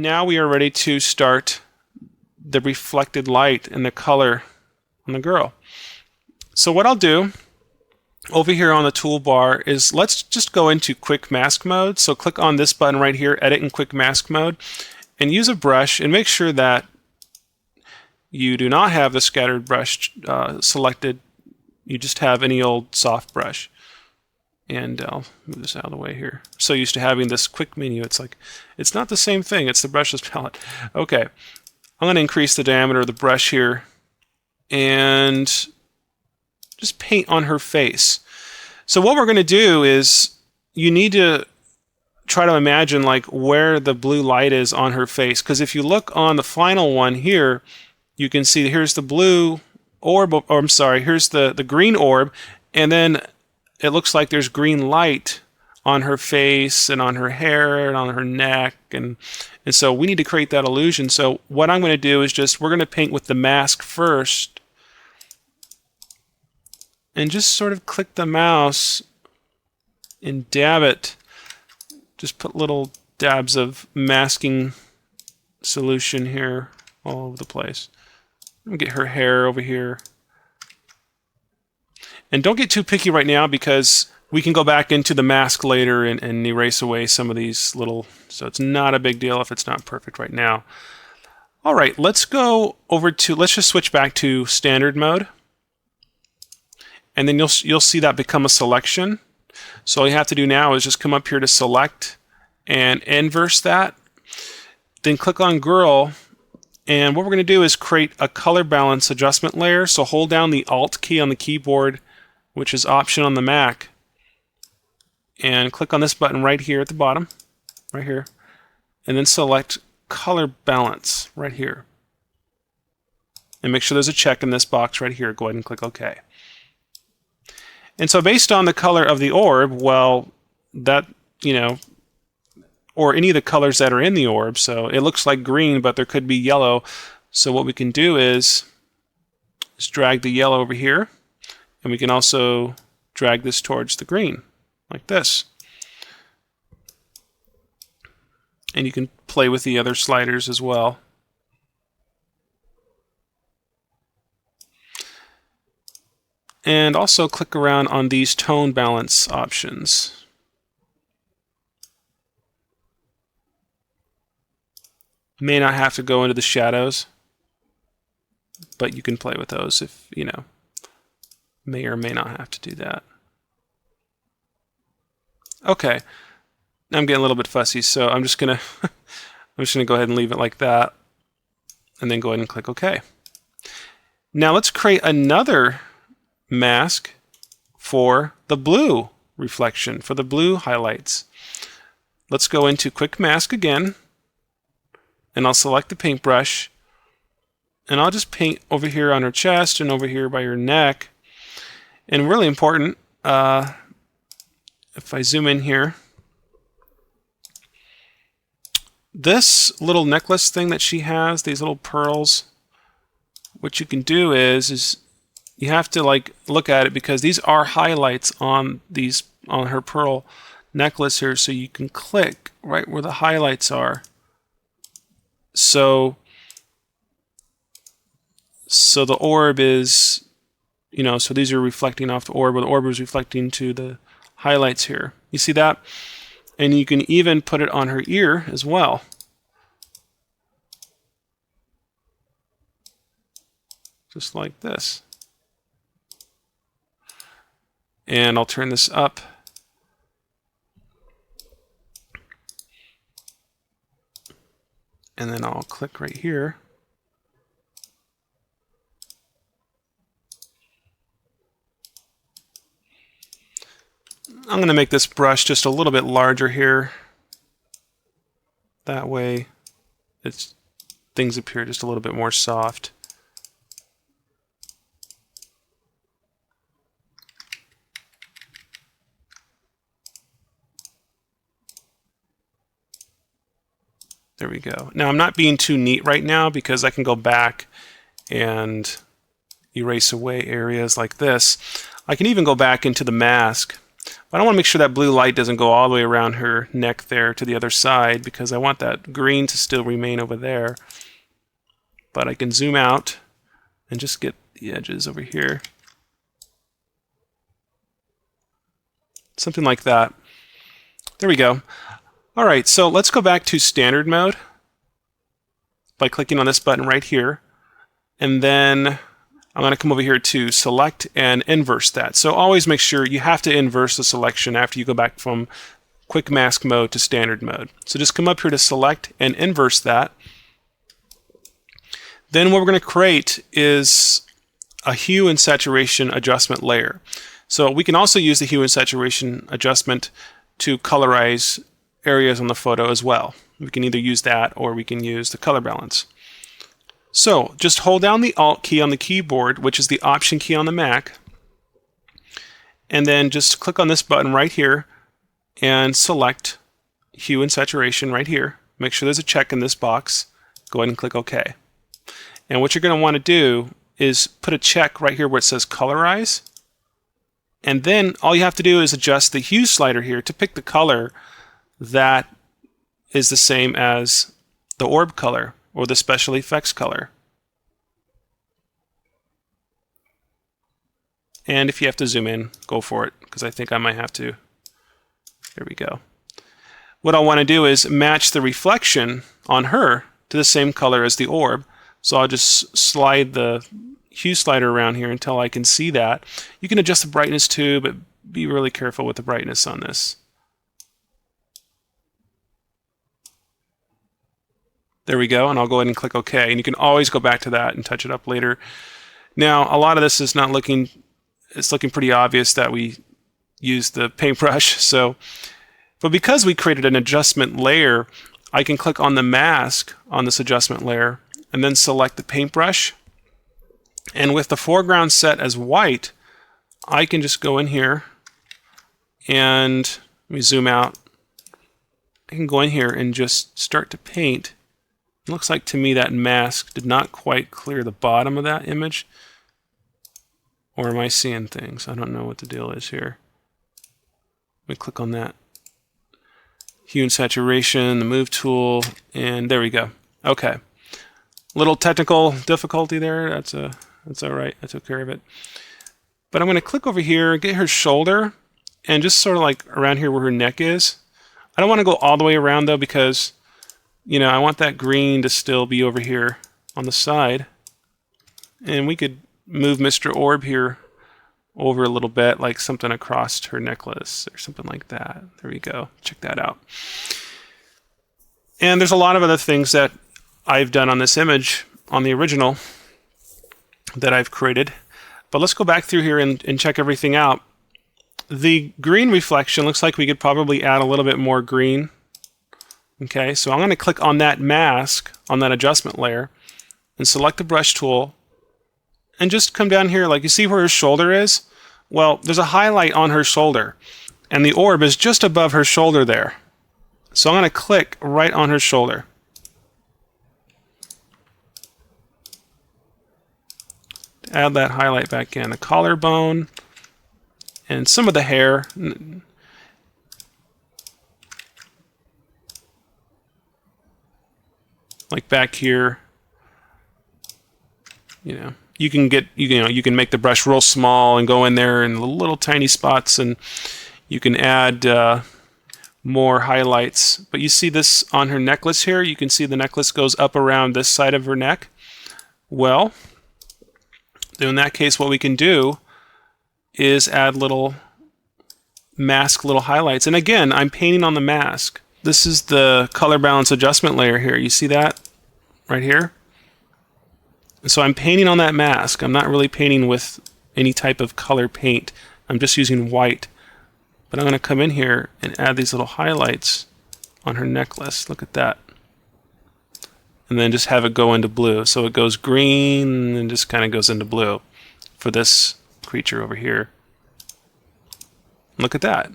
now we are ready to start the reflected light and the color on the girl. So what I'll do over here on the toolbar is let's just go into quick mask mode. So click on this button right here, edit in quick mask mode, and use a brush and make sure that you do not have the scattered brush selected. You just have any old soft brush. And I'll move this out of the way here. So used to having this quick menu, it's like, it's not the same thing, it's the brushless palette. Okay, I'm going to increase the diameter of the brush here and just paint on her face. So what we're going to do is you need to try to imagine like where the blue light is on her face, because if you look on the final one here, you can see here's the blue orb, or I'm sorry, here's the green orb, and then it looks like there's green light on her face and on her hair and on her neck, and so we need to create that illusion. So what I'm going to do is we're going to paint with the mask first, and just sort of click the mouse and dab it. Just put little dabs of masking solution here all over the place. Get her hair over here. And don't get too picky right now, because we can go back into the mask later and erase away some of these little, so it's not a big deal if it's not perfect right now. All right, let's go over to, let's just switch back to standard mode. And then you'll see that become a selection. So all you have to do now is just come up here to select and inverse that. Then click on girl. And what we're going to do is create a color balance adjustment layer. So hold down the Alt key on the keyboard, which is Option on the Mac, and click on this button right here at the bottom, right here, and then select Color Balance right here. And make sure there's a check in this box right here. Go ahead and click OK. And so based on the color of the orb, well, that, or any of the colors that are in the orb, so it looks like green, but there could be yellow. So what we can do is just drag the yellow over here, and we can also drag this towards the green, like this. And you can play with the other sliders as well. And also click around on these tone balance options. May not have to go into the shadows, but you can play with those if, may or may not have to do that. Okay, I'm getting a little bit fussy, so I'm just gonna go ahead and leave it like that, and then go ahead and click OK. Now let's create another mask for the blue reflection, for the blue highlights. Let's go into Quick Mask again, and I'll select the paintbrush, and I'll just paint over here on her chest and over here by her neck. And really important, if I zoom in here, this little necklace thing that she has, these little pearls, what you can do is you have to look at it, because these are highlights on her pearl necklace here, so you can click right where the highlights are. So the orb is, so these are reflecting off the orb, or the orb is reflecting to the highlights here. You see that? And you can even put it on her ear as well. Just like this. And I'll turn this up. And then I'll click right here. I'm going to make this brush just a little bit larger here. That way things appear just a little bit more soft. There we go. Now I'm not being too neat right now, because I can go back and erase away areas like this. I can even go back into the mask But I want to make sure that blue light doesn't go all the way around her neck there to the other side, because I want that green to still remain over there. But I can zoom out and just get the edges over here. Something like that. There we go. All right, so let's go back to standard mode by clicking on this button right here. And then I'm going to come over here to select and inverse that. So always make sure you have to inverse the selection after you go back from quick mask mode to standard mode. So just come up here to select and inverse that. Then what we're going to create is a hue and saturation adjustment layer. So we can also use the hue and saturation adjustment to colorize areas on the photo as well. We can either use that or we can use the color balance. So just hold down the Alt key on the keyboard, which is the Option key on the Mac, and then just click on this button right here and select Hue and Saturation right here. Make sure there's a check in this box. Go ahead and click OK. And what you're going to want to do is put a check right here where it says Colorize, and then all you have to do is adjust the hue slider here to pick the color that is the same as the orb color or the special effects color. And if you have to zoom in, go for it, because I think I might have to. There we go. What I want to do is match the reflection on her to the same color as the orb. So I'll just slide the hue slider around here until I can see that. You can adjust the brightness too, but be really careful with the brightness on this. There we go, and I'll go ahead and click OK. And you can always go back to that and touch it up later. Now, a lot of this is not looking, it's looking pretty obvious that we used the paintbrush. But because we created an adjustment layer, I can click on the mask on this adjustment layer and then select the paintbrush. And with the foreground set as white, I can just go in here and let me zoom out. I can go in here and just start to paint. It looks like to me that mask did not quite clear the bottom of that image. Or am I seeing things? I don't know what the deal is here. Let me click on that. Hue and saturation, the move tool, and there we go. Okay. Little technical difficulty there. That's all right. I took care of it. But I'm going to click over here, get her shoulder, and just sort of like around here where her neck is. I don't want to go all the way around though, because I want that green to still be over here on the side. And we could move Mr. Orb here over a little bit, like something across her necklace or something like that. There we go. Check that out. And there's a lot of other things that I've done on this image, on the original, that I've created. But let's go back through here and check everything out. The green reflection looks like we could probably add a little bit more green. Okay, so I'm going to click on that mask, on that adjustment layer, and select the brush tool, and just come down here. Like you see where her shoulder is? Well, there's a highlight on her shoulder, and the orb is just above her shoulder there. So I'm going to click right on her shoulder. Add that highlight back in. The collarbone and some of the hair. Like back here, you can make the brush real small and go in there in little tiny spots, and you can add more highlights. But you see this on her necklace here. You can see the necklace goes up around this side of her neck. Well, in that case, what we can do is add little highlights. And again, I'm painting on the mask. This is the color balance adjustment layer here. You see that right here? So I'm painting on that mask. I'm not really painting with any type of color paint. I'm just using white. But I'm going to come in here and add these little highlights on her necklace. Look at that. And then just have it go into blue. So it goes green and just kind of goes into blue for this creature over here. Look at that.